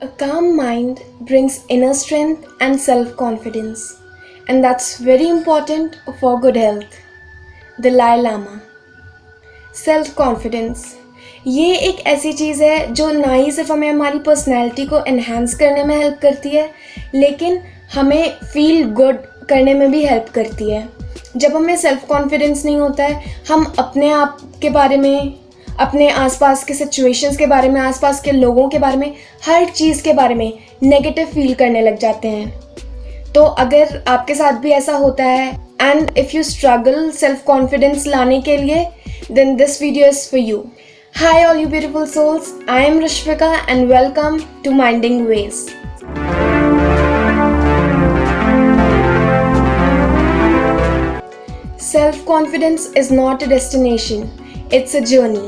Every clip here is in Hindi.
A calm mind brings inner strength and self-confidence, and that's very important for good health. Dalai Lama. Self confidence ये एक ऐसी चीज़ है जो ना ही सिर्फ हमें हमारी पर्सनैलिटी को एनहांस करने में हेल्प करती है, लेकिन हमें फील गुड करने में भी हेल्प करती है. जब हमें सेल्फ कॉन्फिडेंस नहीं होता है, हम अपने आप के बारे में, अपने आसपास के सिचुएशंस के बारे में, आसपास के लोगों के बारे में, हर चीज़ के बारे में नेगेटिव फील करने लग जाते हैं. तो अगर आपके साथ भी ऐसा होता है and if you struggle self confidence लाने के लिए, then this video is for you. Hi all you beautiful souls, I am Rishvika and welcome to Minding Ways. Self-confidence is not a destination, it's a journey.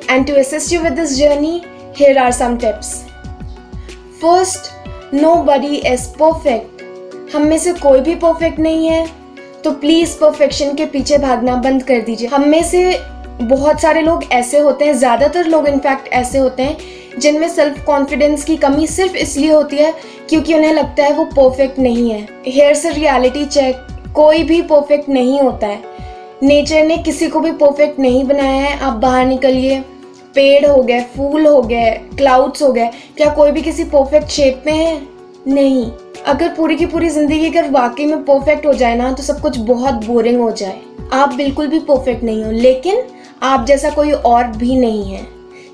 And to assist you with this journey, here are some tips. First, nobody is perfect. हम में से कोई भी परफेक्ट नहीं है, तो प्लीज़ परफेक्शन के पीछे भागना बंद कर दीजिए. हम में से बहुत सारे लोग ऐसे होते हैं, ज़्यादातर लोग इनफैक्ट ऐसे होते हैं जिनमें सेल्फ कॉन्फिडेंस की कमी सिर्फ इसलिए होती है क्योंकि उन्हें लगता है वो परफेक्ट नहीं है. हियर्स अ रियलिटी चेक, कोई भी परफेक्ट नहीं होता है. नेचर ने किसी को भी परफेक्ट नहीं बनाया है. आप बाहर निकलिए, पेड़ हो गए, फूल हो गए, क्लाउड्स हो गए, क्या कोई भी किसी परफेक्ट शेप में है? नहीं. अगर पूरी की पूरी ज़िंदगी अगर वाकई में परफेक्ट हो जाए ना, तो सब कुछ बहुत बोरिंग हो जाए. आप बिल्कुल भी परफेक्ट नहीं हो, लेकिन आप जैसा कोई और भी नहीं है.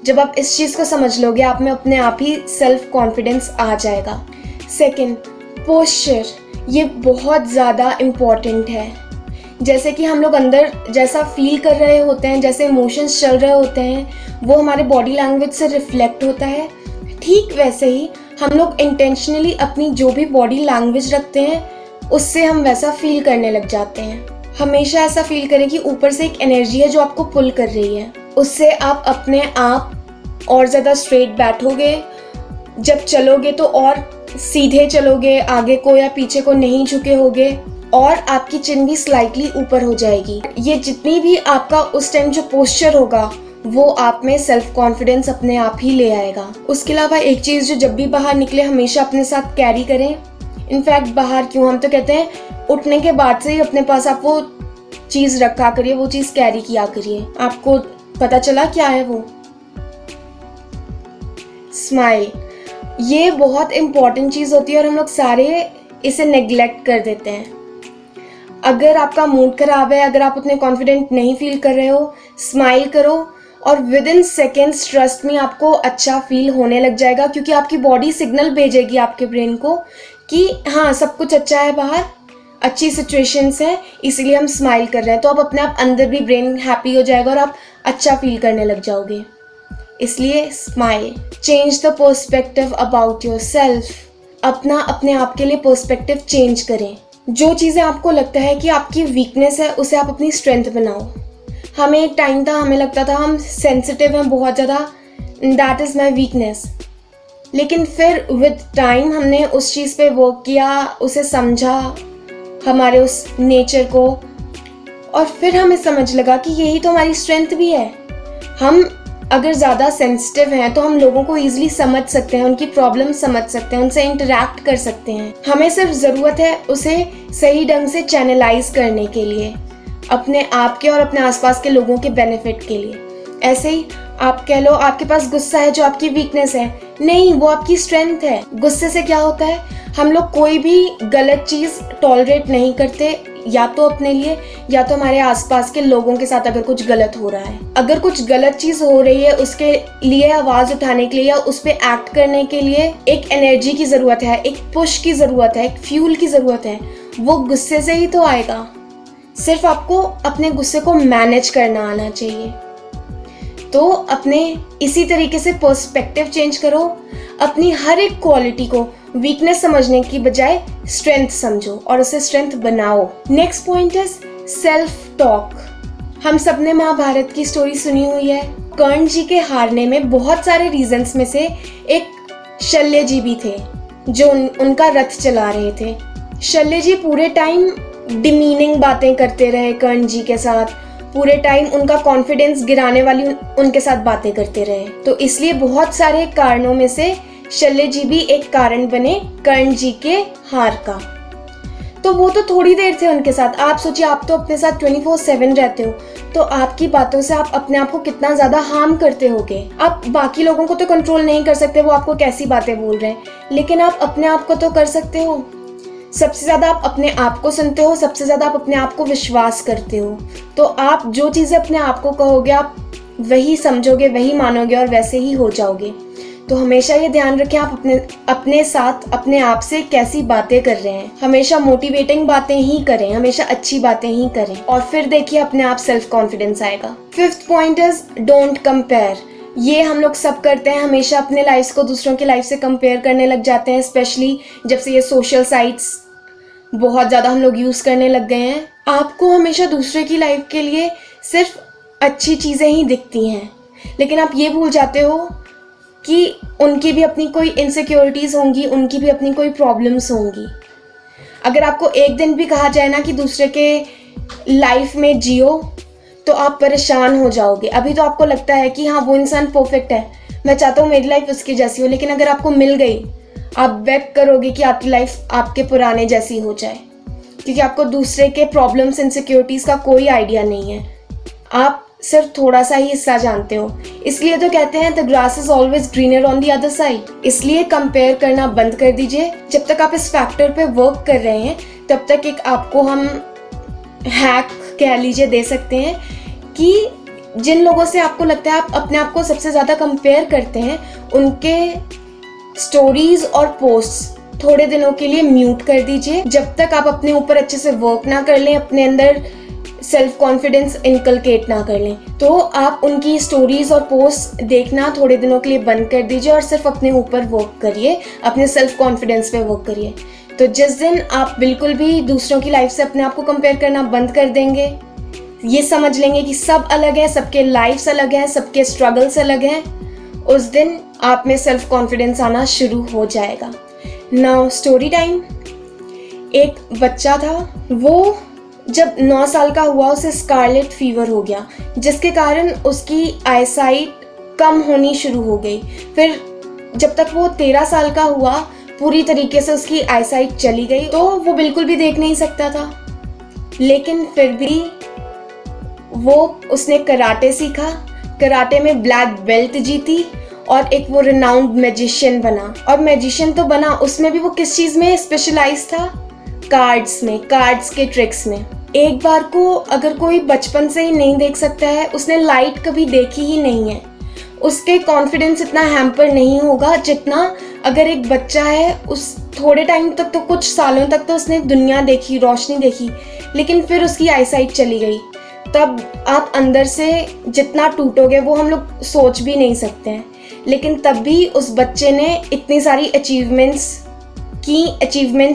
जब आप इस चीज़ को समझ लोगे, आप में अपने आप ही सेल्फ कॉन्फिडेंस आ जाएगा. Second, posture. ये बहुत ज़्यादा इम्पॉर्टेंट है. जैसे कि हम लोग अंदर जैसा फील कर रहे होते हैं, जैसे इमोशंस चल रहे होते हैं, वो हमारे बॉडी लैंग्वेज से रिफ्लेक्ट होता है. ठीक वैसे ही हम लोग इंटेंशनली अपनी जो भी बॉडी लैंग्वेज रखते हैं, उससे हम वैसा फील करने लग जाते हैं. हमेशा ऐसा फील करें कि ऊपर से एक एनर्जी है जो आपको पुल कर रही है. उससे आप अपने आप और ज़्यादा स्ट्रेट बैठोगे. जब चलोगे तो और सीधे चलोगे, आगे को या पीछे को नहीं झुके होगे, और आपकी चिन भी स्लाइटली ऊपर हो जाएगी. ये जितनी भी आपका उस टाइम जो पोस्चर होगा, वो आप में सेल्फ कॉन्फिडेंस अपने आप ही ले आएगा. उसके अलावा एक चीज़ जो जब भी बाहर निकले हमेशा अपने साथ कैरी करें. इनफैक्ट बाहर क्यों, हम तो कहते हैं उठने के बाद से ही अपने पास आप वो चीज़ रखा करिए, वो चीज़ कैरी किया करिए. आपको पता चला क्या है वो? स्माइल. ये बहुत इम्पॉर्टेंट चीज़ होती है और हम लोग सारे इसे नेग्लेक्ट कर देते हैं. अगर आपका मूड खराब है, अगर आप उतने कॉन्फिडेंट नहीं फील कर रहे हो, स्माइल करो और विद इन सेकेंड्स, ट्रस्ट में, आपको अच्छा फील होने लग जाएगा. क्योंकि आपकी बॉडी सिग्नल भेजेगी आपके ब्रेन को कि हाँ, सब कुछ अच्छा है बाहर, अच्छी सिचुएशंस है, इसीलिए हम स्माइल कर रहे हैं. तो आप अपने आप अंदर भी ब्रेन हैप्पी हो जाएगा और आप अच्छा फील करने लग जाओगे. इसलिए smile. Change the perspective about your self. अपने आप के लिए पर्सपेक्टिव चेंज करें. जो चीज़ें आपको लगता है कि आपकी वीकनेस है, उसे आप अपनी स्ट्रेंथ बनाओ. हमें एक टाइम था, हमें लगता था हम सेंसिटिव हैं बहुत ज़्यादा, दैट इज़ माई वीकनेस. लेकिन फिर विद टाइम हमने उस चीज़ पे वर्क किया, उसे समझा, हमारे उस नेचर को, और फिर हमें समझ लगा कि यही तो हमारी स्ट्रेंथ भी है. हम अगर ज़्यादा सेंसिटिव हैं तो हम लोगों को ईजिली समझ सकते हैं, उनकी प्रॉब्लम समझ सकते हैं, उनसे इंटरैक्ट कर सकते हैं. हमें सिर्फ ज़रूरत है उसे सही ढंग से चैनलाइज करने के लिए, अपने आप के और अपने आसपास के लोगों के बेनिफिट के लिए. ऐसे ही आप कह लो आपके पास गुस्सा है जो आपकी वीकनेस है, नहीं, वो आपकी स्ट्रेंथ है. गुस्से से क्या होता है, हम लोग कोई भी गलत चीज़ टॉलरेट नहीं करते, या तो अपने लिए या तो हमारे आसपास के लोगों के साथ. अगर कुछ गलत हो रहा है, अगर कुछ गलत चीज़ हो रही है, उसके लिए आवाज़ उठाने के लिए या उस पर एक्ट करने के लिए एक एनर्जी की ज़रूरत है, एक पुश की ज़रूरत है, एक फ्यूल की ज़रूरत है. वो गुस्से से ही तो आएगा. सिर्फ आपको अपने गुस्से को मैनेज करना आना चाहिए. तो अपने इसी तरीके से पर्सपेक्टिव चेंज करो. अपनी हर एक क्वालिटी को वीकनेस समझने की बजाय स्ट्रेंथ समझो और उसे स्ट्रेंथ बनाओ. Next point is self talk. हम सब ने महाभारत की स्टोरी सुनी हुई है. कर्ण जी के हारने में बहुत सारे रीजंस में से एक शल्य जी भी थे जो उनका रथ चला रहे थे. शल्य जी पूरे टाइम डिमीनिंग बातें करते रहे कर्ण जी के साथ, पूरे टाइम उनका कॉन्फिडेंस गिराने वाली उनके साथ बातें करते रहे. तो इसलिए बहुत सारे कारणों में से शल्य जी भी एक कारण बने कर्ण जी के हार का। तो वो तो थोड़ी देर थे उनके साथ। आप सोचिए, आप तो अपने साथ 24/7 रहते हो, तो आपकी बातों से आप अपने आप को कितना ज्यादा हार्म करते होगे। आप बाकी लोगों को तो कंट्रोल नहीं कर सकते, वो आपको कैसी बातें बोल रहे हैं, लेकिन आप अपने आप को तो कर सकते हो। सबसे ज्यादा आप अपने आप को सुनते हो, सबसे ज्यादा आप अपने आप को विश्वास करते हो। तो आप जो चीजें अपने आप को कहोगे, आप वही समझोगे, वही मानोगे और वैसे ही हो जाओगे। तो हमेशा ये ध्यान रखें, आप अपने साथ अपने आप से कैसी बातें कर रहे हैं। हमेशा मोटिवेटिंग बातें ही करें, हमेशा अच्छी बातें ही करें, और फिर देखिए अपने आप सेल्फ कॉन्फिडेंस आएगा। 5th point is don't compare. ये हम लोग सब करते हैं, हमेशा अपने लाइफ को दूसरों की लाइफ से कंपेयर करने लग जाते हैं, स्पेशली जब से ये सोशल साइट्स बहुत ज़्यादा हम लोग यूज़ करने लग गए हैं। आपको हमेशा दूसरे की लाइफ के लिए सिर्फ अच्छी चीज़ें ही दिखती हैं, लेकिन आप ये भूल जाते हो कि उनकी भी अपनी कोई इनसिक्योरिटीज़ होंगी, उनकी भी अपनी कोई प्रॉब्लम्स होंगी। अगर आपको एक दिन भी कहा जाए ना कि दूसरे के लाइफ में जियो, तो आप परेशान हो जाओगे। अभी तो आपको लगता है कि हाँ वो इंसान परफेक्ट है, मैं चाहता हूँ मेरी लाइफ उसकी जैसी हो, लेकिन अगर आपको मिल गई, आप बेग करोगे कि आपकी लाइफ आपके पुराने जैसी हो जाए, क्योंकि आपको दूसरे के प्रॉब्लम्स इनसिक्योरिटीज़ का कोई आइडिया नहीं है। आप सिर्फ थोड़ा सा ही हिस्सा जानते हो। इसलिए तो कहते हैं the grass is always greener on the other side. इसलिए कंपेयर करना बंद कर दीजिए। जब तक आप इस फैक्टर पे वर्क कर रहे हैं, तब तक एक आपको हम हैक कह लीजिए दे सकते हैं कि जिन लोगों से आपको लगता है आप अपने आप को सबसे ज़्यादा कंपेयर करते हैं, उनके स्टोरीज और पोस्ट्स थोड़े दिनों के लिए म्यूट कर दीजिए। जब तक आप अपने ऊपर अच्छे से वर्क ना कर लें, अपने अंदर सेल्फ कॉन्फिडेंस इनकलकेट ना कर लें, तो आप उनकी स्टोरीज और पोस्ट देखना थोड़े दिनों के लिए बंद कर दीजिए और सिर्फ अपने ऊपर वर्क करिए, अपने सेल्फ कॉन्फिडेंस पे वर्क करिए। तो जिस दिन आप बिल्कुल भी दूसरों की लाइफ से अपने आप को कंपेयर करना बंद कर देंगे, ये समझ लेंगे कि सब अलग है, सबके लाइफ्स अलग हैं, सबके स्ट्रगल्स अलग हैं, उस दिन आप में सेल्फ कॉन्फिडेंस आना शुरू हो जाएगा। Now story time. एक बच्चा था, वो जब 9 साल का हुआ उसे स्कारलेट फीवर हो गया, जिसके कारण उसकी आईसाइट कम होनी शुरू हो गई। फिर जब तक वो 13 साल का हुआ, पूरी तरीके से उसकी आईसाइट चली गई, तो वो बिल्कुल भी देख नहीं सकता था। लेकिन फिर भी उसने कराटे सीखा, कराटे में ब्लैक बेल्ट जीती और एक वो रिनाउंड मैजिशियन बना। और मैजिशियन तो बना, उसमें भी वो किस चीज़ में स्पेशलाइज था? कार्ड्स में, कार्ड्स के ट्रिक्स में। एक बार को अगर कोई बचपन से ही नहीं देख सकता है, उसने लाइट कभी देखी ही नहीं है, उसके कॉन्फिडेंस इतना हैम्पर नहीं होगा जितना अगर एक बच्चा है, उस थोड़े टाइम तक तो, कुछ सालों तक तो उसने दुनिया देखी, रोशनी देखी, लेकिन फिर उसकी आईसाइट चली गई। तब आप अंदर से जितना टूटोगे वो हम लोग सोच भी नहीं सकते हैं। लेकिन तब भी उस बच्चे ने इतनी सारी अचीवमेंट्स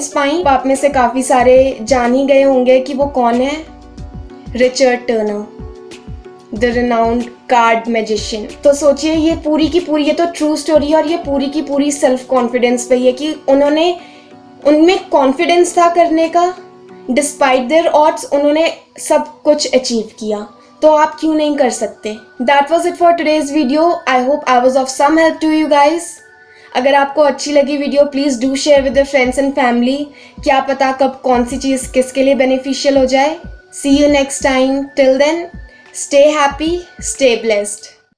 पाई। आप में से काफ़ी सारे जान ही गए होंगे कि वो कौन है। Richard Turner, the renowned card magician. तो सोचिए, ये पूरी की पूरी, ये तो ट्रू स्टोरी है और ये पूरी की पूरी सेल्फ कॉन्फिडेंस पे है कि उनमें कॉन्फिडेंस था करने का, डिस्पाइट देयर ऑड्स उन्होंने सब कुछ अचीव किया। तो आप क्यों नहीं कर सकते? That was it for today's video. I hope I was of some help to you guys. अगर आपको अच्छी लगी video, please do share with your friends and family. क्या पता कब कौन सी चीज़ किसके लिए बेनिफिशियल हो जाए। See you next time. Till then, stay happy, stay blessed.